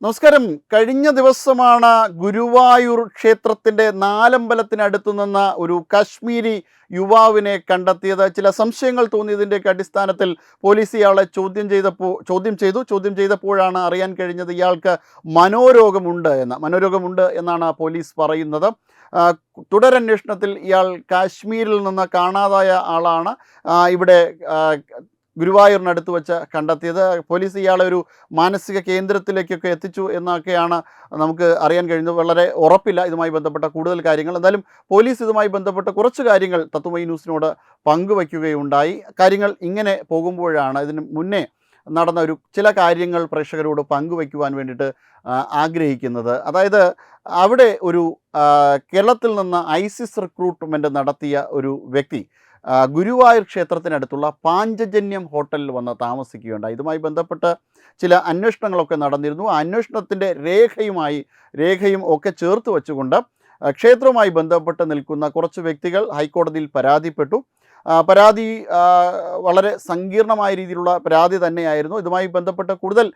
നമസ്കാരം. കഴിഞ്ഞ ദിവസമാണ് ഗുരുവായൂർ ക്ഷേത്രത്തിൻ്റെ നാലമ്പലത്തിനടുത്തു നിന്ന ഒരു കാശ്മീരി യുവാവിനെ കണ്ടെത്തിയത്. ചില സംശയങ്ങൾ തോന്നിയതിൻ്റെയൊക്കെ അടിസ്ഥാനത്തിൽ പോലീസ് ഇയാളെ ചോദ്യം ചെയ്തപ്പോഴാണ് അറിയാൻ കഴിഞ്ഞത് ഇയാൾക്ക് മനോരോഗമുണ്ട് എന്നാണ് പോലീസ് പറയുന്നത്. തുടരന്വേഷണത്തിൽ ഇയാൾ കാശ്മീരിൽ നിന്ന് കാണാതായ ആളാണ്. ഇവിടെ ഗുരുവായൂരിനടുത്ത് വെച്ച് കണ്ടെത്തിയത്. പോലീസ് ഇയാളെ ഒരു മാനസിക കേന്ദ്രത്തിലേക്കൊക്കെ എത്തിച്ചു എന്നൊക്കെയാണ് നമുക്ക് അറിയാൻ കഴിഞ്ഞത്. വളരെ ഉറപ്പില്ല ഇതുമായി ബന്ധപ്പെട്ട കൂടുതൽ കാര്യങ്ങൾ. എന്തായാലും പോലീസ് ഇതുമായി ബന്ധപ്പെട്ട കുറച്ച് കാര്യങ്ങൾ തത്വമയി ന്യൂസിനോട് പങ്കുവയ്ക്കുകയുണ്ടായി. കാര്യങ്ങൾ ഇങ്ങനെ പോകുമ്പോഴാണ് ഇതിന് മുന്നേ നടന്ന ചില കാര്യങ്ങൾ പ്രേക്ഷകരോട് പങ്കുവയ്ക്കുവാൻ വേണ്ടിയിട്ട് ആഗ്രഹിക്കുന്നത്. അതായത് അവിടെ കേരളത്തിൽ നിന്ന് ഐസിസ് റിക്രൂട്ട്മെൻറ്റ് നടത്തിയ ഒരു വ്യക്തി ഗുരുവായൂർ ക്ഷേത്രത്തിനടുത്തുള്ള പാഞ്ചജന്യം ഹോട്ടലിൽ വന്ന് താമസിക്കുകയുണ്ടായി. ഇതുമായി ബന്ധപ്പെട്ട് ചില അന്വേഷണങ്ങളൊക്കെ നടന്നിരുന്നു. ആ അന്വേഷണത്തിൻ്റെ രേഖയും ഒക്കെ ചേർത്ത് വെച്ചുകൊണ്ട് ക്ഷേത്രവുമായി ബന്ധപ്പെട്ട് നിൽക്കുന്ന കുറച്ച് വ്യക്തികൾ ഹൈക്കോടതിയിൽ പരാതിപ്പെട്ടു. പരാതി വളരെ സങ്കീർണമായ രീതിയിലുള്ള പരാതി തന്നെയായിരുന്നു. ഇതുമായി ബന്ധപ്പെട്ട കൂടുതൽ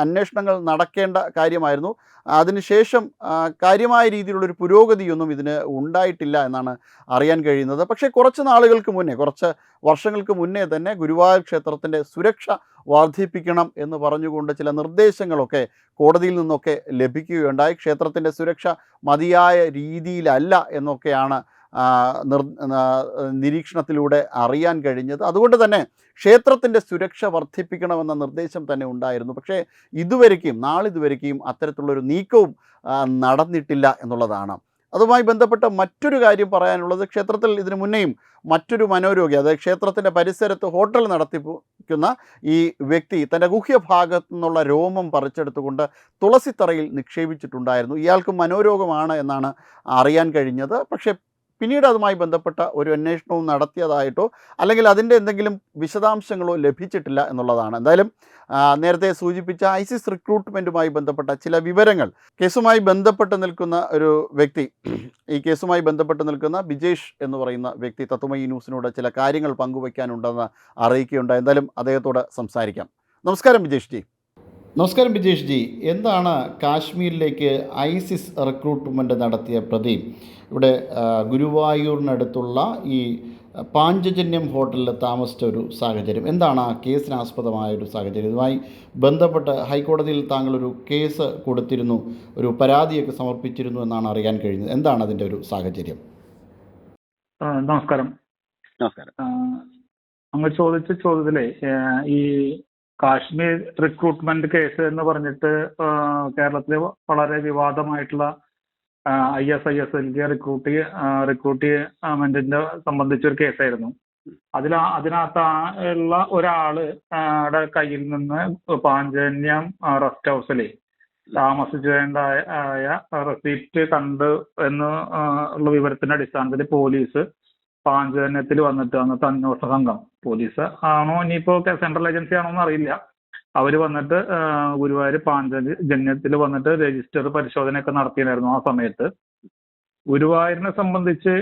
അന്വേഷണങ്ങൾ നടക്കേണ്ട കാര്യമായിരുന്നു. അതിനുശേഷം കാര്യമായ രീതിയിലുള്ളൊരു പുരോഗതിയൊന്നും ഇതിന് ഉണ്ടായിട്ടില്ല എന്നാണ് അറിയാൻ കഴിയുന്നത്. പക്ഷേ കുറച്ച് വർഷങ്ങൾക്ക് മുന്നേ തന്നെ ഗുരുവായൂർ ക്ഷേത്രത്തിൻ്റെ സുരക്ഷ വർദ്ധിപ്പിക്കണം എന്ന് പറഞ്ഞുകൊണ്ട് ചില നിർദ്ദേശങ്ങളൊക്കെ കോടതിയിൽ നിന്നൊക്കെ ലഭിക്കുകയുണ്ടായി. ക്ഷേത്രത്തിൻ്റെ സുരക്ഷ മതിയായ രീതിയിലല്ല എന്നൊക്കെയാണ് നിരീക്ഷണത്തിലൂടെ അറിയാൻ കഴിഞ്ഞത്. അതുകൊണ്ട് തന്നെ ക്ഷേത്രത്തിൻ്റെ സുരക്ഷ വർദ്ധിപ്പിക്കണമെന്ന നിർദ്ദേശം തന്നെ ഉണ്ടായിരുന്നു. പക്ഷേ നാളിതുവരേക്കും അത്തരത്തിലുള്ളൊരു നീക്കവും നടന്നിട്ടില്ല എന്നുള്ളതാണ്. അതുമായി ബന്ധപ്പെട്ട മറ്റൊരു കാര്യം പറയാനുള്ളത്, ക്ഷേത്രത്തിൽ ഇതിനു മുന്നേയും മറ്റൊരു മനോരോഗി, അതായത് ക്ഷേത്രത്തിൻ്റെ പരിസരത്ത് ഹോട്ടൽ നടത്തിക്കുന്ന ഈ വ്യക്തി തൻ്റെ ഗുഹ്യഭാഗത്തു നിന്നുള്ള രോമം പറിച്ചെടുത്തുകൊണ്ട് തുളസിത്തറയിൽ നിക്ഷേപിച്ചിട്ടുണ്ടായിരുന്നു. ഇയാൾക്ക് മനോരോഗമാണ് എന്നാണ് അറിയാൻ കഴിഞ്ഞത്. പക്ഷേ പിന്നീട് അതുമായി ബന്ധപ്പെട്ട ഒരു അന്വേഷണവും നടത്തിയതായിട്ടോ അല്ലെങ്കിൽ അതിൻ്റെ എന്തെങ്കിലും വിശദാംശങ്ങളോ ലഭിച്ചിട്ടില്ല എന്നുള്ളതാണ്. എന്തായാലും നേരത്തെ സൂചിപ്പിച്ച ഐസിസ് റിക്രൂട്ട്മെൻറ്റുമായി ബന്ധപ്പെട്ട ചില വിവരങ്ങൾ, കേസുമായി ബന്ധപ്പെട്ട് നിൽക്കുന്ന ഒരു വ്യക്തി, ഈ കേസുമായി ബന്ധപ്പെട്ട് നിൽക്കുന്ന ബിജേഷ് എന്ന് പറയുന്ന വ്യക്തി തത്വമയി ന്യൂസിനോട് ചില കാര്യങ്ങൾ പങ്കുവയ്ക്കാനുണ്ടെന്ന് അറിയിക്കുകയുണ്ടായി. എന്തായാലും അദ്ദേഹത്തോട് സംസാരിക്കാം. നമസ്കാരം ബിജേഷ് ജി. എന്താണ് കാശ്മീരിലേക്ക് ഐസിസ് റിക്രൂട്ട്മെൻറ്റ് നടത്തിയ പ്രതി ഇവിടെ ഗുരുവായൂരിനടുത്തുള്ള ഈ പാഞ്ചജന്യം ഹോട്ടലിൽ താമസിച്ച ഒരു സാഹചര്യം എന്താണ്? ആ കേസിനാസ്പദമായൊരു സാഹചര്യം, ഇതുമായി ബന്ധപ്പെട്ട് ഹൈക്കോടതിയിൽ താങ്കൾ ഒരു കേസ് കൊടുത്തിരുന്നു, ഒരു പരാതിയൊക്കെ സമർപ്പിച്ചിരുന്നു എന്നാണ് അറിയാൻ കഴിഞ്ഞത്. എന്താണ് അതിൻ്റെ ഒരു സാഹചര്യം? നമസ്കാരം. അങ്ങ് ചോദിച്ച ചോദ്യത്തിലെ ഈ കാശ്മീർ റിക്രൂട്ട്മെന്റ് കേസ് എന്ന് പറഞ്ഞിട്ട് കേരളത്തിലെ വളരെ വിവാദമായിട്ടുള്ള ISISLക്ക് റിക്രൂട്ട്മെന്റിന്റെ സംബന്ധിച്ചൊരു കേസായിരുന്നു. അതിനകത്ത് ഉള്ള ഒരാളുടെ കയ്യിൽ നിന്ന് പാഞ്ചജന്യം റെസ്റ്റ് ഹൗസിൽ താമസിച്ചതായ റെസിപ്റ്റ് കണ്ട് എന്ന് ഉള്ള വിവരത്തിന്റെ അടിസ്ഥാനത്തിൽ പോലീസ് പാഞ്ചജന്യത്തിൽ വന്നിട്ട് അന്നത്തെ അന്വേഷണ സംഘം, പോലീസ് ആണോ ഇനിയിപ്പോ സെൻട്രൽ ഏജൻസി ആണോ എന്ന് അറിയില്ല, അവർ വന്നിട്ട് ഗുരുവായൂർ പാഞ്ചജന്യത്തിൽ വന്നിട്ട് രജിസ്റ്റർ പരിശോധനയൊക്കെ നടത്തിയിരുന്നു. ആ സമയത്ത് ഗുരുവായൂരിനെ സംബന്ധിച്ച്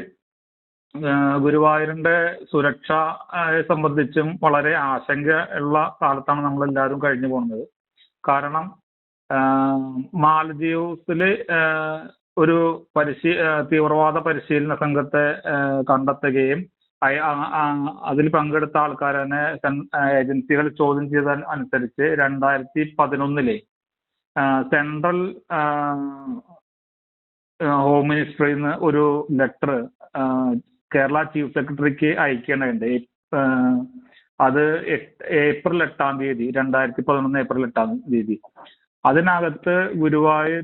ഗുരുവായൂരിന്റെ സുരക്ഷയെ സംബന്ധിച്ചും വളരെ ആശങ്ക ഉള്ള കാലത്താണ് നമ്മളെല്ലാവരും കഴിഞ്ഞു പോകുന്നത്. കാരണം മാലദ്വീപ്സില് ഒരു തീവ്രവാദ പരിശീലന സംഘത്തെ കണ്ടെത്തുകയും അതിൽ പങ്കെടുത്ത ആൾക്കാരെ ഏജൻസികൾ ചോദ്യം ചെയ്ത അനുസരിച്ച് 2011 സെൻട്രൽ ഹോം മിനിസ്ട്രിയിൽ നിന്ന് ഒരു ലെറ്റർ കേരള ചീഫ് സെക്രട്ടറിക്ക് അയക്കേണ്ടതുണ്ട്. അത് ഏപ്രിൽ 8 2011 ഏപ്രിൽ 8 അതിനകത്ത് ഗുരുവായൂർ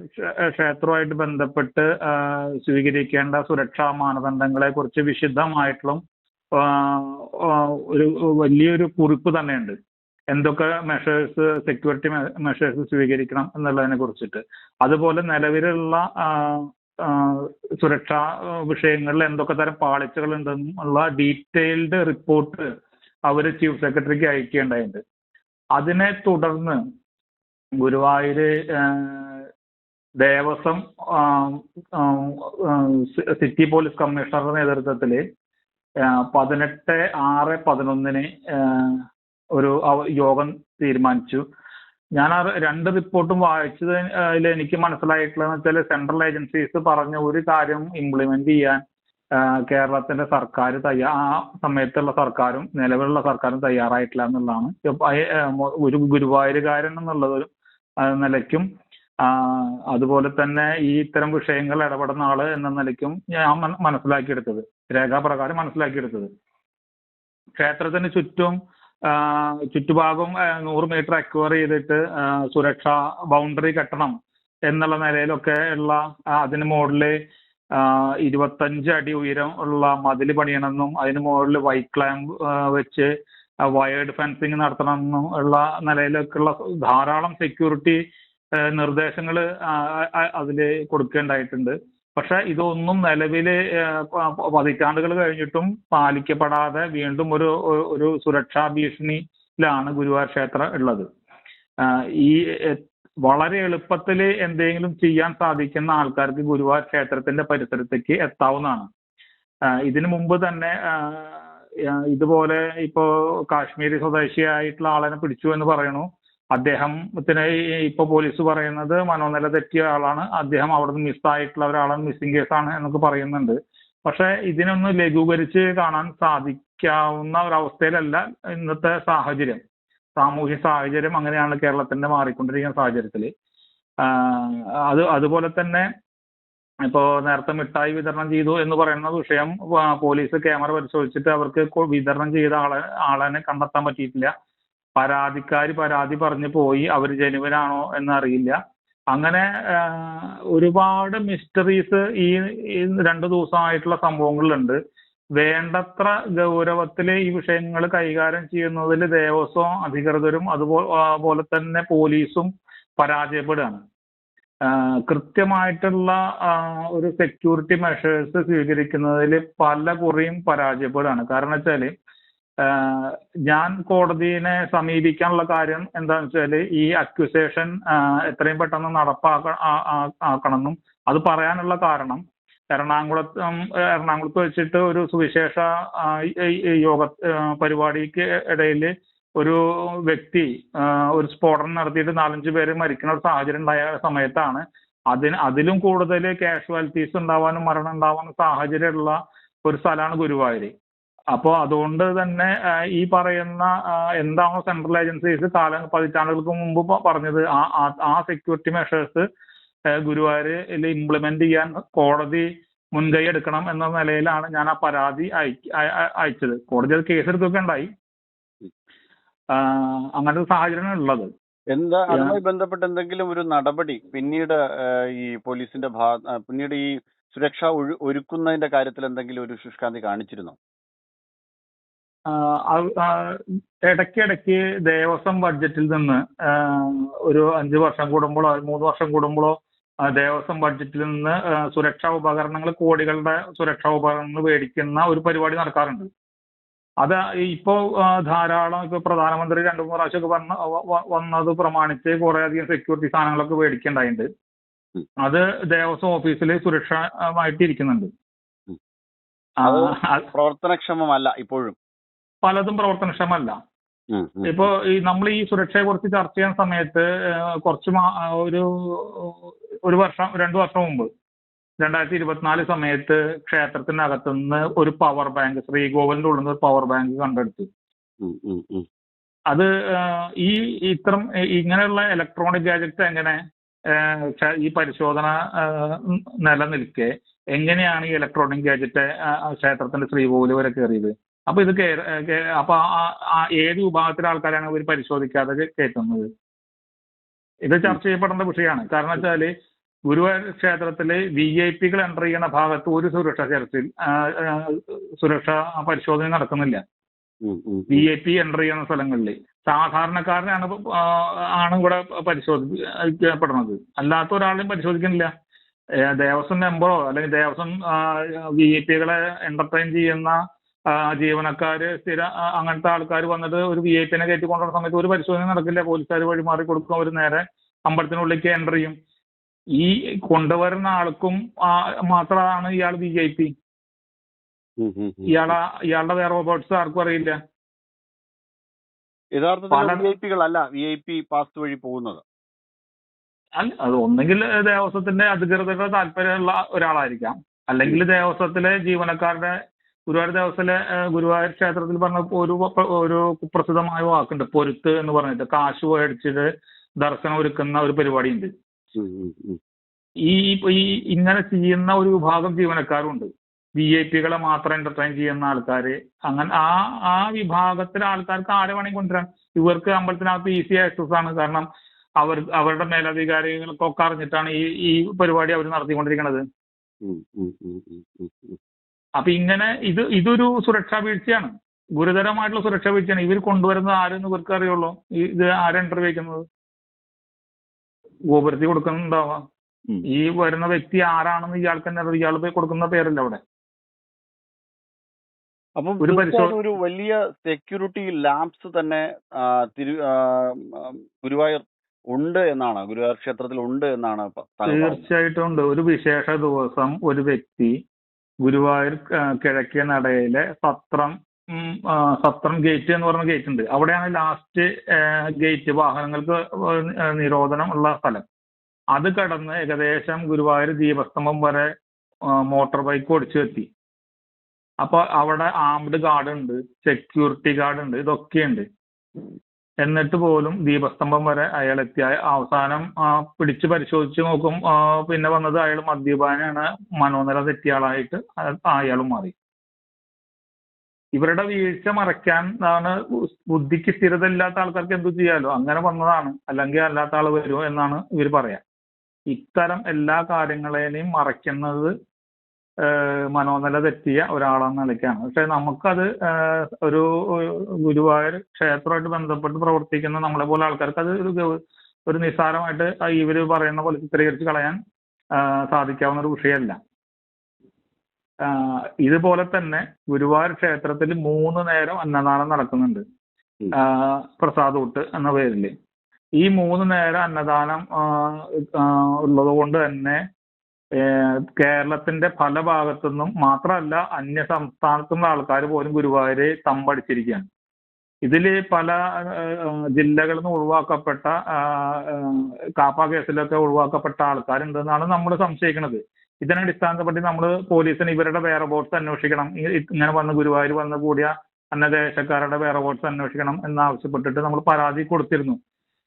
ക്ഷേത്രവുമായിട്ട് ബന്ധപ്പെട്ട് സ്വീകരിക്കേണ്ട സുരക്ഷാ മാനദണ്ഡങ്ങളെ കുറിച്ച് വിശദമായിട്ടുള്ള ഒരു വലിയൊരു കുറിപ്പ് തന്നെയുണ്ട്. എന്തൊക്കെ സെക്യൂരിറ്റി മെഷേഴ്സ് സ്വീകരിക്കണം എന്നുള്ളതിനെ കുറിച്ചിട്ട്, അതുപോലെ നിലവിലുള്ള സുരക്ഷാ വിഷയങ്ങളിൽ എന്തൊക്കെ തരം പാളിച്ചകൾ ഉണ്ടെന്നുള്ള ഡീറ്റെയിൽഡ് റിപ്പോർട്ട് അവർ ചീഫ് സെക്രട്ടറിക്ക് അയക്കേണ്ടതുണ്ട്. അതിനെ തുടർന്ന് ഗുരുവായൂര് ദേവസ്വം സിറ്റി പോലീസ് കമ്മീഷണറുടെ നേതൃത്വത്തിൽ 18/6/11 ഒരു യോഗം തീരുമാനിച്ചു. ഞാൻ ആ രണ്ട് റിപ്പോർട്ടും വായിച്ചത് എനിക്ക് മനസ്സിലായിട്ടുള്ളതെന്ന് വെച്ചാൽ സെൻട്രൽ ഏജൻസീസ് പറഞ്ഞ ഒരു കാര്യം ഇംപ്ലിമെന്റ് ചെയ്യാൻ കേരളത്തിന്റെ സർക്കാർ ആ സമയത്തുള്ള സർക്കാരും നിലവിലുള്ള സർക്കാരും തയ്യാറായിട്ടില്ല എന്നുള്ളതാണ്. ഒരു ഗുരുവായൂരുകാരൻ എന്നുള്ള നിലയ്ക്കും അതുപോലെ തന്നെ ഈ ഇത്തരം വിഷയങ്ങൾ ഇടപെടുന്ന ആള് എന്ന നിലയ്ക്കും ഞാൻ മനസ്സിലാക്കിയെടുത്തത്, രേഖാപ്രകാരം മനസ്സിലാക്കിയെടുത്തത്, ക്ഷേത്രത്തിന് ചുറ്റുഭാഗം 100 മീറ്റർ അക്വയർ ചെയ്തിട്ട് സുരക്ഷാ ബൗണ്ടറി കെട്ടണം എന്നുള്ള നിലയിലൊക്കെ ഉള്ള അതിന് മുകളിൽ 25 അടി ഉയരം ഉള്ള മതിൽ പണിയണമെന്നും അതിന് മുകളിൽ വൈറ്റ് ക്ലാമ്പ് വെച്ച് വയേർഡ് ഫെൻസിങ് നടത്തണമെന്നും ഉള്ള നിലയിലൊക്കെയുള്ള ധാരാളം സെക്യൂരിറ്റി നിർദ്ദേശങ്ങൾ അതിൽ കൊടുക്കേണ്ടതായിട്ടുണ്ട്. പക്ഷെ ഇതൊന്നും നിലവിൽ പതിറ്റാണ്ടുകൾ കഴിഞ്ഞിട്ടും പാലിക്കപ്പെടാതെ വീണ്ടും ഒരു സുരക്ഷാ ഭീഷണിയിലാണ് ഗുരുവായൂർ ക്ഷേത്രം ഉള്ളത്. ഈ വളരെ എളുപ്പത്തിൽ എന്തെങ്കിലും ചെയ്യാൻ സാധിക്കുന്ന ആൾക്കാർക്ക് ഗുരുവായൂർ ക്ഷേത്രത്തിന്റെ പരിസരത്തേക്ക് എത്താവുന്നതാണ്. ഇതിനു മുമ്പ് തന്നെ ഇതുപോലെ ഇപ്പോ കാശ്മീരി സ്വദേശിയായിട്ടുള്ള ആളെ പിടിച്ചു എന്ന് പറയുന്നു. അദ്ദേഹത്തിന് ഇപ്പൊ പോലീസ് പറയുന്നത് മനോനില തെറ്റിയ ആളാണ്, അദ്ദേഹം അവിടെ നിന്ന് മിസ്സായിട്ടുള്ള ഒരാളാണ്, മിസ്സിംഗ് കേസാണ് എന്നൊക്കെ പറയുന്നുണ്ട്. പക്ഷെ ഇതിനൊന്ന് ലഘൂകരിച്ച് കാണാൻ സാധിക്കാവുന്ന ഒരവസ്ഥയിലല്ല ഇന്നത്തെ സാഹചര്യം. സാമൂഹ്യ സാഹചര്യം അങ്ങനെയാണ് കേരളത്തിന്റെ മാറിക്കൊണ്ടിരിക്കുന്ന സാഹചര്യത്തിൽ. അതുപോലെ തന്നെ ഇപ്പോ നേരത്തെ മിഠായി വിതരണം ചെയ്തു എന്ന് പറയുന്ന വിഷയം, പോലീസ് ക്യാമറ പരിശോധിച്ചിട്ട് അവർക്ക് വിതരണം ചെയ്ത ആളെ കണ്ടെത്താൻ പറ്റിയിട്ടില്ല. പരാതിക്കാർ പരാതി പറഞ്ഞു പോയി, അവർ ജനുവിനാണോ എന്നറിയില്ല. അങ്ങനെ ഒരുപാട് മിസ്റ്ററീസ് ഈ 2 ദിവസമായിട്ടുള്ള സംഭവങ്ങളിലുണ്ട്. വേണ്ടത്ര ഗൗരവത്തിൽ ഈ വിഷയങ്ങൾ കൈകാര്യം ചെയ്യുന്നതിൽ ദേവസ്വം അധികൃതരും അതുപോലെ തന്നെ പോലീസും പരാജയപ്പെടുകയാണ്. കൃത്യമായിട്ടുള്ള ഒരു സെക്യൂരിറ്റി മെഷേഴ്സ് സ്വീകരിക്കുന്നതിൽ പല കുറിയും പരാജയപ്പെടുകയാണ്. കാരണം വെച്ചാൽ ഞാൻ കോടതിയെ സമീപിക്കാനുള്ള കാര്യം എന്താണെന്ന് വെച്ചാൽ ഈ അക്യൂസേഷൻ എത്രയും പെട്ടെന്ന് നടപ്പാക്കണമെന്നും അത് പറയാനുള്ള കാരണം എറണാകുളത്ത് വെച്ചിട്ട് ഒരു സുവിശേഷ യോഗ പരിപാടിക്ക് ഇടയിൽ ഒരു വ്യക്തി ഒരു സ്ഫോടനം നടത്തിയിട്ട് 4-5 പേര് മരിക്കുന്ന ഒരു സാഹചര്യം ഉണ്ടായ സമയത്താണ് അതിലും കൂടുതൽ കാഷ്വാലിറ്റീസ് ഉണ്ടാവാനും മരണം ഉണ്ടാവാനും സാഹചര്യമുള്ള ഒരു സ്ഥലമാണ് ഗുരുവായൂർ. അപ്പോൾ അതുകൊണ്ട് തന്നെ ഈ പറയുന്ന എന്താണോ സെൻട്രൽ ഏജൻസീസ് പതിറ്റാണ്ടുകൾക്ക് മുമ്പ് പറഞ്ഞത് ആ സെക്യൂരിറ്റി മെഷേഴ്സ് ഗുരുവായൂരിൽ ഇംപ്ലിമെന്റ് ചെയ്യാൻ കോടതി മുൻകൈ എടുക്കണം എന്ന നിലയിലാണ് ഞാൻ ആ പരാതി അയച്ചത്. കോടതി അത് കേസെടുത്തൊക്കെ ഉണ്ടായി. അങ്ങനത്തെ ഒരു സാഹചര്യമാണ് ഉള്ളത്. എന്താ അതുമായി ബന്ധപ്പെട്ട് എന്തെങ്കിലും ഒരു നടപടി പിന്നീട് ഈ പോലീസിന്റെ പിന്നീട് ഈ സുരക്ഷ ഒരുക്കുന്നതിന്റെ കാര്യത്തിൽ എന്തെങ്കിലും ഒരു ശുഷ്കാന്തി കാണിച്ചിരുന്നോ? ഇടയ്ക്കിടയ്ക്ക് ദേവസ്വം ബഡ്ജറ്റിൽ നിന്ന് ഒരു 5 വർഷം കൂടുമ്പോഴോ 3 വർഷം കൂടുമ്പോഴോ ദേവസ്വം ബഡ്ജറ്റിൽ നിന്ന് സുരക്ഷാ ഉപകരണങ്ങൾ, കോടികളുടെ സുരക്ഷാ ഉപകരണങ്ങൾ മേടിക്കുന്ന ഒരു പരിപാടി നടക്കാറുണ്ട്. അത് ഇപ്പോ ധാരാളം ഇപ്പൊ പ്രധാനമന്ത്രി 2-3 പ്രാവശ്യമൊക്കെ വന്നത് പ്രമാണിച്ച് കുറേയധികം സെക്യൂരിറ്റി സാധനങ്ങളൊക്കെ മേടിക്കേണ്ടായിട്ടുണ്ട്. അത് ദേവസ്വം ഓഫീസിൽ സുരക്ഷമായിട്ട് ഇരിക്കുന്നുണ്ട്. പ്രവർത്തനക്ഷമമല്ല ഇപ്പോഴും, പലതും പ്രവർത്തനക്ഷമമല്ല. ഇപ്പോ നമ്മൾ ഈ സുരക്ഷയെ കുറിച്ച് ചർച്ച ചെയ്യുന്ന സമയത്ത് കുറച്ച് ഒരു വർഷം 2 വർഷം മുമ്പ് 2024 സമയത്ത് ക്ഷേത്രത്തിനകത്തുനിന്ന് ഒരു പവർ ബാങ്ക്, ശ്രീകോവിലിന്റെ ഉള്ളിൽ നിന്ന് ഒരു പവർ ബാങ്ക് കണ്ടെടുത്തു. അത് ഇങ്ങനെയുള്ള ഇലക്ട്രോണിക് ഗാഡ്ജറ്റ്സ് എങ്ങനെ ഈ പരിശോധന നിലനിൽക്കെ എങ്ങനെയാണ് ഈ ഇലക്ട്രോണിക് ഗാഡ്ജറ്റ് ക്ഷേത്രത്തിന്റെ ശ്രീകോവിൽ വരെ കയറിയത്? അപ്പൊ ഇത് അപ്പൊ ഏത് വിഭാഗത്തിലെ ആൾക്കാരാണ് ഇവർ പരിശോധിക്കാതെ കയറ്റുന്നത്? ഇത് ചർച്ച ചെയ്യപ്പെടേണ്ട വിഷയമാണ്. കാരണം വെച്ചാല് ഗുരുവായൂർ ക്ഷേത്രത്തില് VIP എൻ്റർ ചെയ്യുന്ന ഭാഗത്ത് ഒരു സുരക്ഷാ പരിശോധന നടക്കുന്നില്ല. VIP എൻ്റർ ചെയ്യുന്ന സ്ഥലങ്ങളിൽ സാധാരണക്കാരനാണ് ഇവിടെ പരിശോധിക്കപ്പെടുന്നത്, അല്ലാത്ത ഒരാളെയും പരിശോധിക്കുന്നില്ല. ദേവസ്വം മെമ്പറോ അല്ലെങ്കിൽ ദേവസ്വം VIP എന്റർടൈൻ ചെയ്യുന്ന ജീവനക്കാര് അങ്ങനത്തെ ആൾക്കാർ വന്നിട്ട് ഒരു VIP കയറ്റി കൊണ്ടുവരുന്ന സമയത്ത് ഒരു പരിശോധന നടക്കില്ല. പോലീസുകാർ വഴിമാറി കൊടുക്കും, അവർ നേരെ അമ്പലത്തിനുള്ളിലേക്ക് എൻ്റർ ചെയ്യും. ഈ കൊണ്ടുവരുന്ന ആൾക്കും മാത്രമാണ് ഇയാൾ VIP. ഇയാളുടെ വേറെ റോബോട്ട്സ് ആർക്കും അറിയില്ല. യഥാർത്ഥത്തിൽ പല VIP കളല്ല VIP പാസ് വഴി പോകുന്നത്. അല്ല, അത് ഒന്നെങ്കിൽ ദേവസ്വത്തിന്റെ അധികൃതരുടെ താല്പര്യമുള്ള ഒരാളായിരിക്കാം, അല്ലെങ്കിൽ ദേവസ്വത്തിലെ ജീവനക്കാരുടെ. ഗുരുവായൂർ ദേവസ്വത്തിലെ ഗുരുവായൂർ ക്ഷേത്രത്തിൽ പറഞ്ഞ ഒരു കുപ്രസിദ്ധമായ വാക്കുണ്ട്, പൊരുത്ത് എന്ന് പറഞ്ഞിട്ട്. കാശ് മേടിച്ചിട്ട് ദർശനം ഒരുക്കുന്ന ഒരു പരിപാടിയുണ്ട്. ഉം, ഉം, ഉം. ഈ ഈ ഇങ്ങനെ ചെയ്യുന്ന ഒരു വിഭാഗം ജീവനക്കാരുണ്ട്. VIP കളെ മാത്രം എന്റർടൈൻ ചെയ്യുന്ന ആൾക്കാർ. അങ്ങനെ ആ വിഭാഗത്തിലെ ആൾക്കാർക്ക് ആരെ വേണമെങ്കിൽ കൊണ്ടുവരാം. ഇവർക്ക് അമ്പലത്തിനകത്ത് ഈസി ആക്സസ് ആണ്. കാരണം അവരുടെ മേലധികാരികൾക്കൊക്കെ അറിഞ്ഞിട്ടാണ് ഈ പരിപാടി അവർ നടത്തിക്കൊണ്ടിരിക്കുന്നത്. ഉം, ഉം, ഉം, ഉം, ഉം, ഉം. അപ്പൊ ഇങ്ങനെ ഇതൊരു സുരക്ഷാ വീഴ്ചയാണ്, ഗുരുതരമായിട്ടുള്ള സുരക്ഷാ വീഴ്ചയാണ്. ഇവർ കൊണ്ടുവരുന്നത് ആരെന്ന് ഇവർക്ക് അറിയുള്ളൂ. ഇത് ആരെ ഇന്റർവ്യൂ ചെയ്യുന്നത്? ഗോപുരത്തിൽ കൊടുക്കുന്നുണ്ടാവാം. ഉം. ഈ വരുന്ന വ്യക്തി ആരാണെന്ന് ഇയാൾക്ക് തന്നെ അറിയാം. ഇയാൾ പോയി കൊടുക്കുന്ന പേരല്ല അവിടെ. അപ്പം ഒരു തീർച്ചയായിട്ടും ഒരു വലിയ സെക്യൂരിറ്റി ലാപ്സ് തന്നെ ഗുരുവായൂർ ഉണ്ട് എന്നാണ്, ഗുരുവായൂർ ക്ഷേത്രത്തിൽ ഉണ്ട് എന്നാണ് താങ്കൾ പറയുന്നത്. തീർച്ചയായിട്ടും ഉണ്ട്. ഒരു വിശേഷ ദിവസം ഒരു വ്യക്തി ഗുരുവായൂർ കിഴക്കേ നടയിലെ സത്രം ഗേറ്റ് എന്ന് പറഞ്ഞ ഗേറ്റ് ഉണ്ട്. അവിടെയാണ് ലാസ്റ്റ് ഗേറ്റ്, വാഹനങ്ങൾക്ക് നിരോധനം ഉള്ള സ്ഥലം. അത് കടന്ന് ഏകദേശം ഗുരുവായൂർ ദീപസ്തംഭം വരെ മോട്ടോർ ബൈക്ക് ഓടിച്ചു എത്തി. അപ്പൊ അവിടെ ആംഡ് ഗാർഡ് ഉണ്ട്, സെക്യൂരിറ്റി ഗാർഡ് ഉണ്ട്, ഇതൊക്കെയുണ്ട്. എന്നിട്ട് പോലും ദീപസ്തംഭം വരെ അയാൾ എത്തി. അവസാനം പിടിച്ച് പരിശോധിച്ച് നോക്കും, പിന്നെ വന്നത് അയാൾ മദ്യപാനാണ്, മനോനില തെറ്റിയ ആളായിട്ട് അയാളും മാറി. ഇവരുടെ വീഴ്ച മറയ്ക്കാൻ ആണ്. ബുദ്ധിക്ക് സ്ഥിരത ഇല്ലാത്ത ആൾക്കാർക്ക് എന്തു ചെയ്യാലോ, അങ്ങനെ വന്നതാണ്. അല്ലെങ്കിൽ അല്ലാത്ത ആൾ വരുമോ എന്നാണ് ഇവർ പറയാ. ഇത്തരം എല്ലാ കാര്യങ്ങളെയും മറയ്ക്കുന്നത് മനോനില തെറ്റിയ ഒരാളെന്ന നിലയ്ക്കാണ്. പക്ഷെ നമുക്കത് ഒരു ഗുരുവായൂർ ക്ഷേത്രമായിട്ട് ബന്ധപ്പെട്ട് പ്രവർത്തിക്കുന്ന നമ്മളെ പോലെ ആൾക്കാർക്ക് അത് ഒരു നിസ്സാരമായിട്ട് ഇവർ പറയുന്ന പോലെ ചിത്രീകരിച്ച് കളയാൻ സാധിക്കാവുന്ന ഒരു വിഷയമല്ല. ഇതുപോലെ തന്നെ ഗുരുവായൂർ ക്ഷേത്രത്തിൽ 3 നേരം അന്നദാനം നടക്കുന്നുണ്ട്, പ്രസാദൂട്ട് എന്ന പേരിൽ. ഈ 3 നേരം അന്നദാനം ഉള്ളത് കൊണ്ട് തന്നെ കേരളത്തിന്റെ പല ഭാഗത്തുനിന്നും, മാത്രമല്ല അന്യ സംസ്ഥാനത്തുനിന്ന് ആൾക്കാർ പോലും ഗുരുവായൂരെ തമ്പടിച്ചിരിക്കുകയാണ്. ഇതിൽ പല ജില്ലകളിൽ നിന്ന് ഒഴിവാക്കപ്പെട്ട, കാപ്പ കേസിലൊക്കെ ഒഴിവാക്കപ്പെട്ട ആൾക്കാരുണ്ടെന്നാണ് നമ്മൾ സംശയിക്കുന്നത്. ഇതിനെ അടിസ്ഥാനപ്പെടുത്തി നമ്മൾ പോലീസിന് ഇവരുടെ വേറെ ബോട്ട്സ് അന്വേഷിക്കണം, ഇങ്ങനെ വന്ന് ഗുരുവായൂർ വന്ന് കൂടിയ അന്യദേശക്കാരുടെ വേറെ ബോട്ട്സ് അന്വേഷിക്കണം എന്നാവശ്യപ്പെട്ടിട്ട് നമ്മൾ പരാതി കൊടുത്തിരുന്നു.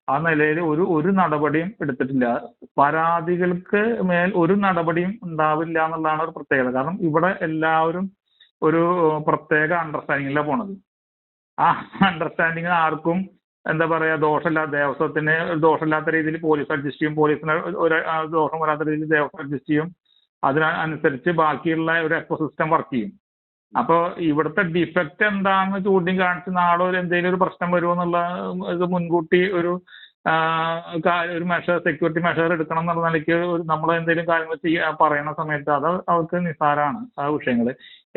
ആ നിലയിൽ ഒരു നടപടിയും എടുത്തിട്ടില്ല. പരാതികൾക്ക് മേൽ ഒരു നടപടിയും ഉണ്ടാവില്ല എന്നുള്ളതാണ് ഒരു പ്രത്യേകത. കാരണം ഇവിടെ എല്ലാവരും ഒരു പ്രത്യേക അണ്ടർസ്റ്റാൻഡിങ്ങിലാണ് പോണത്. ആ അണ്ടർസ്റ്റാൻഡിങ് ആർക്കും എന്താ പറയാ, ദേവസ്വത്തിന് ദോഷമില്ലാത്ത രീതിയിൽ പോലീസ് അഡ്ജസ്റ്റ് ചെയ്യും, പോലീസിന് ഒരു ദോഷം വരാത്ത രീതിയിൽ ദേവസ്വം അഡ്ജസ്റ്റ് ചെയ്യും. അതിനനുസരിച്ച് ബാക്കിയുള്ള ഒരു എക്കോസിസ്റ്റം വർക്ക് ചെയ്യും. അപ്പൊ ഇവിടുത്തെ ഡിഫക്റ്റ് എന്താണെന്ന് ചൂണ്ടിക്കാണിച്ച് നാളെ എന്തെങ്കിലും ഒരു പ്രശ്നം വരുമെന്നുള്ള ഇത് മുൻകൂട്ടി ഒരു സെക്യൂരിറ്റി മെഷർ എടുക്കണം എന്നുള്ള നിലയ്ക്ക് നമ്മൾ എന്തെങ്കിലും കാര്യങ്ങൾ പറയുന്ന സമയത്ത് അത് അവർക്ക് നിസ്സാരമാണ് ആ വിഷയങ്ങൾ.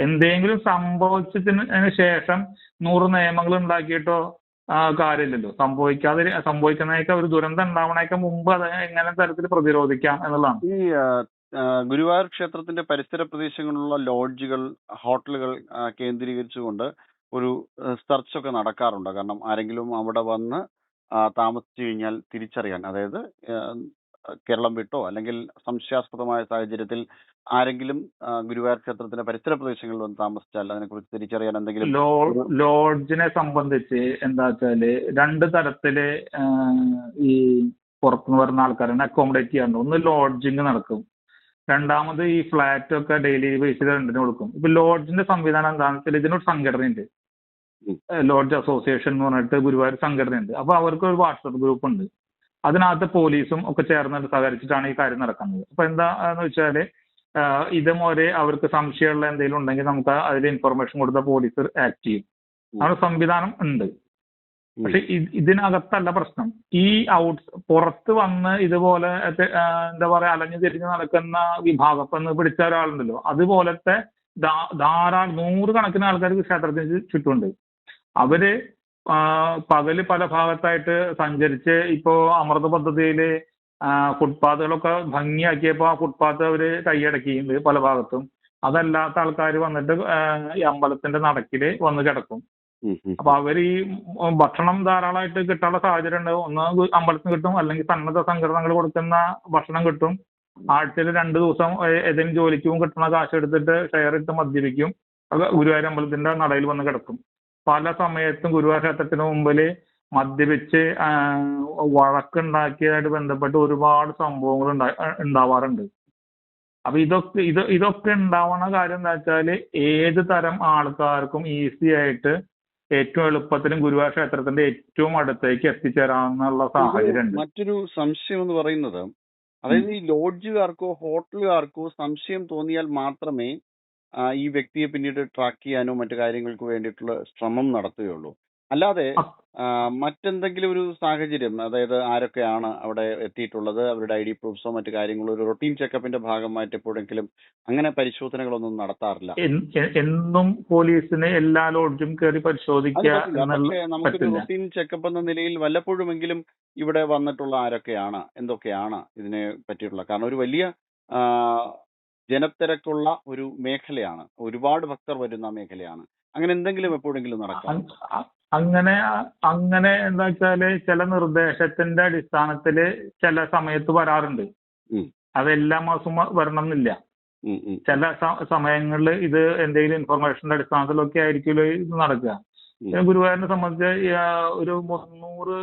എന്തെങ്കിലും സംഭവിച്ചതിന് ശേഷം 100 നിയമങ്ങൾ ഉണ്ടാക്കിയിട്ടോ കാര്യമില്ലല്ലോ. സംഭവിക്കുന്നതിനൊക്കെ ഒരു ദുരന്തം ഉണ്ടാവണേക്ക് മുമ്പ് അത് എങ്ങനെ തരത്തിൽ പ്രതിരോധിക്കാം എന്നുള്ളതാണ്. ഈ ഗുരുവായൂർ ക്ഷേത്രത്തിന്റെ പരിസര പ്രദേശങ്ങളിലുള്ള ലോഡ്ജുകൾ, ഹോട്ടലുകൾ കേന്ദ്രീകരിച്ചുകൊണ്ട് ഒരു സെർച്ച് ഒക്കെ നടക്കാറുണ്ട്. കാരണം ആരെങ്കിലും അവിടെ വന്ന് താമസിച്ചു കഴിഞ്ഞാൽ തിരിച്ചറിയാൻ, അതായത് കേരളം വിട്ടോ അല്ലെങ്കിൽ സംശയാസ്പദമായ സാഹചര്യത്തിൽ ആരെങ്കിലും ഗുരുവായൂർ ക്ഷേത്രത്തിന്റെ പരിസര പ്രദേശങ്ങളിൽ വന്ന് താമസിച്ചാൽ അതിനെക്കുറിച്ച് തിരിച്ചറിയാൻ എന്തെങ്കിലും. ലോഡ്ജിനെ സംബന്ധിച്ച് എന്താ വെച്ചാല് 2 തരത്തില് ഈ പുറത്തുനിന്ന് വരുന്ന ആൾക്കാരാണ് അക്കോമഡേറ്റ് ചെയ്യാറുണ്ട്. ഒന്ന് ലോഡ്ജിങ് നടക്കും, രണ്ടാമത് ഈ ഫ്ലാറ്റ് ഒക്കെ ഡെയിലി ബേസിൽ റെന്റിന് കൊടുക്കും. ഇപ്പൊ ലോഡ്ജിന്റെ സംവിധാനം എന്താണെന്ന് വെച്ചാൽ ഇതിനൊരു സംഘടനയുണ്ട്, ലോഡ്ജ് അസോസിയേഷൻ എന്ന് പറഞ്ഞിട്ട് ഗുരുവായൂർ സംഘടനയുണ്ട്. അപ്പൊ അവർക്ക് ഒരു വാട്സപ്പ് ഗ്രൂപ്പ് ഉണ്ട്. അതിനകത്ത് പോലീസും ഒക്കെ ചേർന്നിട്ട് സഹകരിച്ചിട്ടാണ് ഈ കാര്യം നടക്കുന്നത്. അപ്പൊ എന്താന്ന് വെച്ചാല് ഇതുപോലെ അവർക്ക് സംശയമുള്ള എന്തെങ്കിലും ഉണ്ടെങ്കിൽ നമുക്ക് അതിൽ ഇൻഫർമേഷൻ കൊടുത്ത പോലീസ് ആക്ട് ചെയ്യും. അങ്ങനെ സംവിധാനം ഉണ്ട്. പക്ഷെ ഇതിനകത്തല്ല പ്രശ്നം. ഈ പുറത്ത് വന്ന് ഇതുപോലെ എന്താ പറയാ അലഞ്ഞു തിരിഞ്ഞ് നടക്കുന്ന വിഭാഗം പിടിച്ച ഒരാളുണ്ടല്ലോ, അതുപോലത്തെ ധാരാളം 100 കണക്കിന് ആൾക്കാർ ക്ഷേത്രത്തിന് ചുറ്റുമുണ്ട്. അവര് പകല് പല ഭാഗത്തായിട്ട് സഞ്ചരിച്ച് ഇപ്പോ അമൃത പദ്ധതിയില് ഫുട്പാത്തുകളൊക്കെ ഭംഗിയാക്കിയപ്പോ ആ ഫുട്പാത്ത് അവര് കൈയടക്കിയിട്ടുണ്ട് പല ഭാഗത്തും. അതല്ലാത്ത ആൾക്കാർ വന്നിട്ട് ഈ അമ്പലത്തിന്റെ നടക്കില് വന്ന് കിടക്കും. ഉം, ഉം, അപ്പൊ അവർ ഈ ഭക്ഷണം ധാരാളമായിട്ട് കിട്ടാനുള്ള സാഹചര്യം ഉണ്ട്. ഒന്ന് അമ്പലത്തിൽ നിന്ന് കിട്ടും, അല്ലെങ്കിൽ സന്നദ്ധ സംഘടനകൾ കൊടുക്കുന്ന ഭക്ഷണം കിട്ടും. ആഴ്ചയിൽ 2 ദിവസം ഏതെങ്കിലും ജോലിക്ക് പോകും, കിട്ടുന്ന കാശ് എടുത്തിട്ട് ഷെയർ ഇട്ട് മദ്യപിക്കും. അത് ഗുരുവായൂർ അമ്പലത്തിന്റെ നടയിൽ വന്ന് കിടക്കും. പല സമയത്തും ഗുരുവായൂർ ക്ഷേത്രത്തിന് മുമ്പിൽ മദ്യപിച്ച് വഴക്കുണ്ടാക്കിയതായിട്ട് ബന്ധപ്പെട്ട് ഒരുപാട് സംഭവങ്ങൾ ഉണ്ടാവാറുണ്ട്. അപ്പൊ ഇതൊക്കെ ഉണ്ടാവുന്ന കാര്യം എന്താ വെച്ചാല്, ഏത് തരം ആൾക്കാർക്കും ഈസി ആയിട്ട് ഏറ്റവും എളുപ്പത്തിലും ഗുരുവായൂർ ക്ഷേത്രത്തിന്റെ ഏറ്റവും അടുത്തേക്ക് എത്തിച്ചേരാവുന്ന ഇത് സാഹചര്യം ഉണ്ട്. മറ്റൊരു സംശയം എന്ന് പറയുന്നത്, അതായത് ഈ ലോഡ്ജുകാർക്കോ ഹോട്ടലുകാർക്കോ സംശയം തോന്നിയാൽ മാത്രമേ ഈ വ്യക്തിയെ പിന്നീട് ട്രാക്ക് ചെയ്യാനോ മറ്റു കാര്യങ്ങൾക്ക് വേണ്ടിയിട്ടുള്ള ശ്രമം നടത്തുകയുള്ളൂ. അല്ലാതെ മറ്റെന്തെങ്കിലും ഒരു സാഹചര്യം, അതായത് ആരൊക്കെയാണ് അവിടെ എത്തിയിട്ടുള്ളത്, അവരുടെ ID പ്രൂഫ്സോ മറ്റു കാര്യങ്ങളോ ഒരു റൊട്ടീൻ ചെക്കപ്പിന്റെ ഭാഗമായിട്ട് എപ്പോഴെങ്കിലും അങ്ങനെ പരിശോധനകളൊന്നും നടത്താറില്ല. എന്നും പോലീസിന് എല്ലാ ലോഡ്ജും കയറി അത് പരിശോധിക്കുക പറ്റില്ല. എന്നുള്ള പക്ഷേ നമുക്കൊരു പറ്റില്ല. റൊട്ടീൻ ചെക്കപ്പ് എന്ന നിലയിൽ വല്ലപ്പോഴുമെങ്കിലും ഇവിടെ വന്നിട്ടുള്ള ആരൊക്കെയാണ്, എന്തൊക്കെയാണ് ഇതിനെ പറ്റിയിട്ടുള്ള, കാരണം ഒരു വലിയ ആ, ജനത്തിരക്കുള്ള ഒരു മേഖലയാണ്, ഒരുപാട് ഭക്തർ വരുന്ന മേഖലയാണ്. അങ്ങനെ എന്തെങ്കിലും എപ്പോഴെങ്കിലും നടക്കാറുണ്ടോ? അങ്ങനെ അങ്ങനെ എന്താ വെച്ചാല്, ചില നിർദ്ദേശത്തിന്റെ അടിസ്ഥാനത്തില് ചില സമയത്ത് വരാറുണ്ട്. ഉം, അതെല്ലാ മാസവും വരണം എന്നില്ല. ഉം, ഉം, ചില സമയങ്ങളിൽ ഇത് എന്തെങ്കിലും ഇൻഫർമേഷന്റെ അടിസ്ഥാനത്തിലൊക്കെ ആയിരിക്കുമല്ലോ ഇത് നടക്കുക. ഉം, ഗുരുവായൂരിനെ സംബന്ധിച്ച് ഒരു 300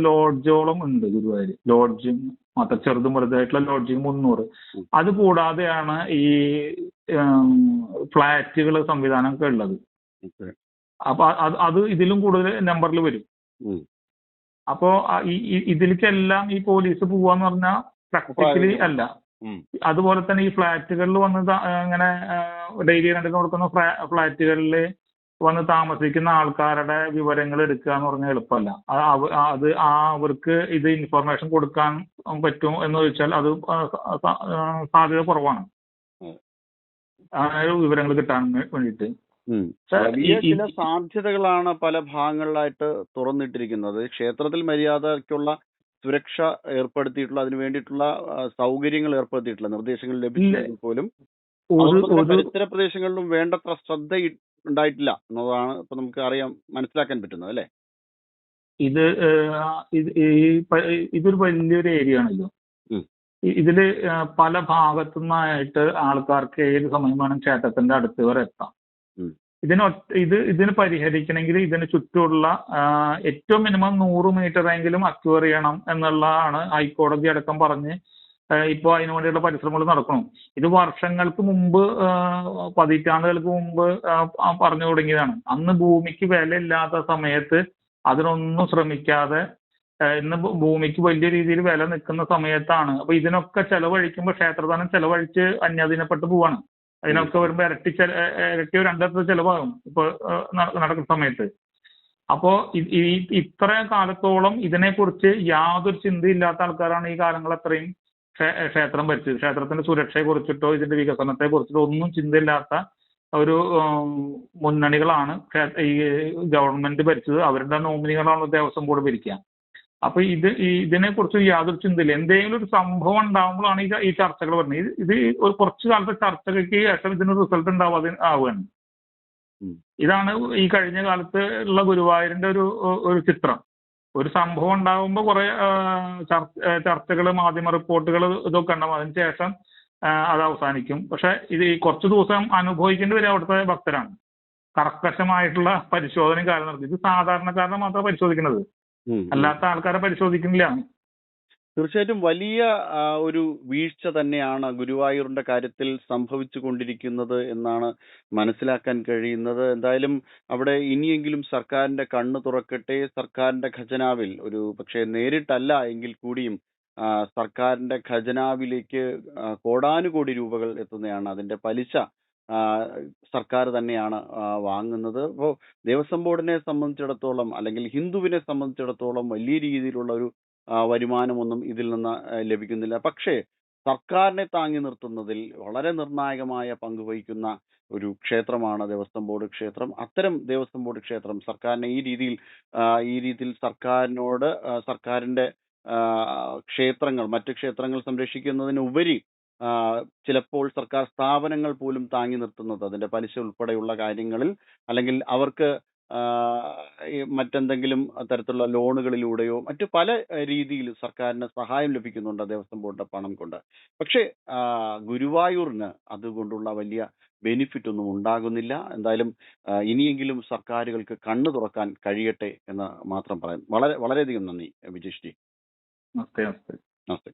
ലോഡ്ജോളം ഉണ്ട് ഗുരുവായൂർ. ലോഡ്ജിങ് മാത്രം ചെറുതും വലുതായിട്ടുള്ള ലോഡ്ജിങ് 300. ഉം. അത് കൂടാതെയാണ് ഈ ഫ്ലാറ്റുകൾ സംവിധാനമൊക്കെ ഉള്ളത്. ഓക്കേ. അപ്പൊ അത് ഇതിലും കൂടുതൽ നമ്പറിൽ വരും. ഉം. അപ്പോ ഇതിലേക്കെല്ലാം ഈ പോലീസ് പോവാന്ന് പറഞ്ഞാൽ പ്രാക്ടിക്കലി അല്ല. ഉം. അതുപോലെ തന്നെ ഈ ഫ്ലാറ്റുകളിൽ വന്ന് ഇങ്ങനെ ഡെയിലി റെന്റിന് കൊടുക്കുന്ന ഫ്ലാറ്റുകളിൽ വന്ന് താമസിക്കുന്ന ആൾക്കാരുടെ വിവരങ്ങൾ എടുക്കുക എന്ന് പറഞ്ഞാൽ എളുപ്പമല്ല. അത് അവർക്ക് ഇത് ഇൻഫർമേഷൻ കൊടുക്കാൻ പറ്റും എന്ന് ചോദിച്ചാൽ അത് സാധ്യത കുറവാണ്. ഉം. അങ്ങനെ വിവരങ്ങൾ കിട്ടാൻ വേണ്ടിയിട്ട്. ഉം. വലിയ ചില സാധ്യതകളാണ് പല ഭാഗങ്ങളിലായിട്ട് തുറന്നിട്ടിരിക്കുന്നത്. ക്ഷേത്രത്തിൽ മര്യാദയ്ക്കുള്ള സുരക്ഷ ഏർപ്പെടുത്തിയിട്ടുള്ള, അതിനു വേണ്ടിയിട്ടുള്ള സൗകര്യങ്ങൾ ഏർപ്പെടുത്തിയിട്ടുള്ള നിർദ്ദേശങ്ങൾ ലഭിച്ചെങ്കിൽ പോലും പരിസര പ്രദേശങ്ങളിലും വേണ്ടത്ര ശ്രദ്ധ ഉണ്ടായിട്ടില്ല എന്നതാണ് ഇപ്പൊ നമുക്ക് അറിയാൻ മനസ്സിലാക്കാൻ പറ്റുന്നത്, അല്ലേ? ഇതൊരു വലിയൊരു ഏരിയ ആണല്ലോ. ഇതില് പല ഭാഗത്തുനിന്നായിട്ട് ആൾക്കാർക്ക് ഏത് സമയം വേണം ക്ഷേത്രത്തിന്റെ അടുത്ത് വരെ എത്താം. ഇതിന് പരിഹരിക്കണമെങ്കിൽ ഇതിന് ചുറ്റുമുള്ള ഏറ്റവും മിനിമം 100 മീറ്ററെങ്കിലും അക്വയർ ചെയ്യണം എന്നുള്ളതാണ് ഹൈക്കോടതി അടക്കം പറഞ്ഞ് ഇപ്പോൾ അതിനു വേണ്ടിയുള്ള പരിശ്രമങ്ങൾ നടക്കണം. ഇത് വർഷങ്ങൾക്ക് മുമ്പ്, പതിറ്റാണ്ടുകൾക്ക് മുമ്പ് പറഞ്ഞു തുടങ്ങിയതാണ്. അന്ന് ഭൂമിക്ക് വില ഇല്ലാത്ത സമയത്ത് അതിനൊന്നും ശ്രമിക്കാതെ ഇന്ന് ഭൂമിക്ക് വലിയ രീതിയിൽ വില നിൽക്കുന്ന സമയത്താണ്. അപ്പൊ ഇതിനൊക്കെ ചെലവഴിക്കുമ്പോൾ ക്ഷേത്രധനം ചെലവഴിച്ച് അന്യാധീനപ്പെട്ട് പോവാണ്. അതിനൊക്കെ വരുമ്പോൾ ഇരട്ടിയോ രണ്ടോ ചെലവാകും ഇപ്പൊ നടക്കുന്ന സമയത്ത്. അപ്പോ ഇത്ര കാലത്തോളം ഇതിനെക്കുറിച്ച് യാതൊരു ചിന്തയില്ലാത്ത ആൾക്കാരാണ് ഈ കാലങ്ങൾ അത്രയും ക്ഷേത്രം ഭരിച്ചത്. ക്ഷേത്രത്തിന്റെ സുരക്ഷയെ കുറിച്ചിട്ടോ ഇതിന്റെ വികസനത്തെ കുറിച്ചിട്ടോ ഒന്നും ചിന്തയില്ലാത്ത ഒരു മുന്നണികളാണ് ഈ ഗവൺമെന്റ് ഭരിച്ചത്. അവരുടെ നോമിനികളാണ് ദേവസ്വം ബോർഡ് ഭരിക്കുക. അപ്പൊ ഇതിനെ കുറിച്ച് യാതൊരു ചിന്തയില്ല. എന്തെങ്കിലും ഒരു സംഭവം ഉണ്ടാകുമ്പോഴാണ് ഈ ചർച്ചകൾ വരുന്നത്. ഇത് ഒരു കുറച്ചു കാലത്തെ ചർച്ചകൾക്ക് ശേഷം ഇതിന് റിസൾട്ട് ആവുകയാണ്. ഇതാണ് ഈ കഴിഞ്ഞ കാലത്ത് ഉള്ള ഗുരുവായൂരിന്റെ ഒരു ചിത്രം. ഒരു സംഭവം ഉണ്ടാകുമ്പോൾ കുറെ ചർച്ചകൾ, മാധ്യമ റിപ്പോർട്ടുകൾ ഇതൊക്കെ ഉണ്ടാവും. അതിനുശേഷം അത് അവസാനിക്കും. പക്ഷെ ഇത് ഈ കുറച്ചു ദിവസം അനുഭവിക്കേണ്ടി വരും അവിടുത്തെ ഭക്തരാണ്. കർക്കശമായിട്ടുള്ള പരിശോധനയും കാര്യം നടത്തി. ഇത് സാധാരണക്കാരനെ മാത്രം പരിശോധിക്കുന്നത്, അല്ലാത്ത ആൾക്കാരെ പരിശോധിക്കുന്നില്ല. തീർച്ചയായിട്ടും വലിയ ഒരു വീഴ്ച തന്നെയാണ് ഗുരുവായൂരിന്റെ കാര്യത്തിൽ സംഭവിച്ചു കൊണ്ടിരിക്കുന്നത് എന്നാണ് മനസ്സിലാക്കാൻ കഴിയുന്നത്. എന്തായാലും അവിടെ ഇനിയെങ്കിലും സർക്കാരിന്റെ കണ്ണ് തുറക്കട്ടെ. സർക്കാരിന്റെ ഖജനാവിൽ ഒരു പക്ഷേ നേരിട്ടല്ല എങ്കിൽ കൂടിയും സർക്കാരിന്റെ ഖജനാവിലേക്ക് കോടാനുകോടി രൂപകൾ എത്തുന്നതാണ്. അതിന്റെ പലിശ സർക്കാർ തന്നെയാണ് വാങ്ങുന്നത്. അപ്പോൾ ദേവസ്വം ബോർഡിനെ സംബന്ധിച്ചിടത്തോളം, അല്ലെങ്കിൽ ഹിന്ദുവിനെ സംബന്ധിച്ചിടത്തോളം വലിയ രീതിയിലുള്ള ഒരു വരുമാനമൊന്നും ഇതിൽ നിന്ന് ലഭിക്കുന്നില്ല. പക്ഷേ സർക്കാരിനെ താങ്ങി നിർത്തുന്നതിൽ വളരെ നിർണായകമായ പങ്ക് വഹിക്കുന്ന ഒരു ക്ഷേത്രമാണ് ദേവസ്വം ബോർഡ് ക്ഷേത്രം. അത്തരം ദേവസ്വം ബോർഡ് ക്ഷേത്രം സർക്കാരിനെ ഈ രീതിയിൽ സർക്കാരിനോട് സർക്കാരിന്റെ ക്ഷേത്രങ്ങൾ, മറ്റു ക്ഷേത്രങ്ങൾ സംരക്ഷിക്കുന്നതിനുപരി ചിലപ്പോൾ സർക്കാർ സ്ഥാപനങ്ങൾ പോലും താങ്ങി നിർത്തുന്നത് അതിന്റെ പലിശ ഉൾപ്പെടെയുള്ള കാര്യങ്ങളിൽ, അല്ലെങ്കിൽ അവർക്ക് ഈ മറ്റെന്തെങ്കിലും തരത്തിലുള്ള ലോണുകളിലൂടെയോ മറ്റു പല രീതിയിൽ സർക്കാരിന് സഹായം ലഭിക്കുന്നുണ്ട് ദേവസ്വം ബോർഡിന്റെ പണം കൊണ്ട്. പക്ഷേ ഗുരുവായൂരിന് അതുകൊണ്ടുള്ള വലിയ ബെനിഫിറ്റ് ഒന്നും ഉണ്ടാകുന്നില്ല. എന്തായാലും ഇനിയെങ്കിലും സർക്കാരുകൾക്ക് കണ്ണു തുറക്കാൻ കഴിയട്ടെ എന്ന് മാത്രം പറയാം. വളരെയധികം നന്ദി വിജേഷ് ജി. നമസ്തേ നമസ്തേ. നമസ്തേ.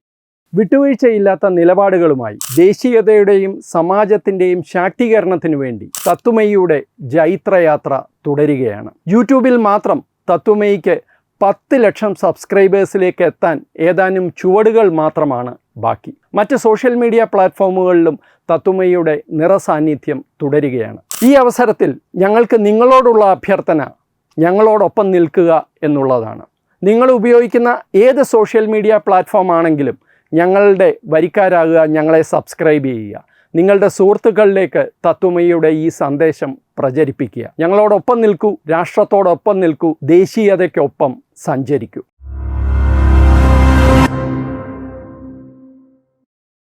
വിട്ടുവീഴ്ചയില്ലാത്ത നിലപാടുകളുമായി ദേശീയതയുടെയും സമാജത്തിൻ്റെയും ശാക്തീകരണത്തിനു വേണ്ടി തത്വമയിയുടെ ജൈത്രയാത്ര തുടരുകയാണ്. യൂട്യൂബിൽ മാത്രം തത്വമയിക്ക് 10 ലക്ഷം സബ്സ്ക്രൈബേഴ്സിലേക്ക് എത്താൻ ഏതാനും ചുവടുകൾ മാത്രമാണ് ബാക്കി. മറ്റ് സോഷ്യൽ മീഡിയ പ്ലാറ്റ്ഫോമുകളിലും തത്വമയിയുടെ നിറസാന്നിധ്യം തുടരുകയാണ്. ഈ അവസരത്തിൽ ഞങ്ങൾക്ക് നിങ്ങളോടുള്ള അഭ്യർത്ഥന ഞങ്ങളോടൊപ്പം നിൽക്കുക എന്നുള്ളതാണ്. നിങ്ങൾ ഉപയോഗിക്കുന്ന ഏത് സോഷ്യൽ മീഡിയ പ്ലാറ്റ്ഫോം ആണെങ്കിലും ഞങ്ങളുടെ വരിക്കാരാകുക, ഞങ്ങളെ സബ്സ്ക്രൈബ് ചെയ്യുക, നിങ്ങളുടെ സുഹൃത്തുക്കളിലേക്ക് തത്വമയിയുടെ ഈ സന്ദേശം പ്രചരിപ്പിക്കുക. ഞങ്ങളോടൊപ്പം നിൽക്കൂ, രാഷ്ട്രത്തോടൊപ്പം നിൽക്കൂ, ദേശീയതയ്ക്കൊപ്പം സഞ്ചരിക്കൂ.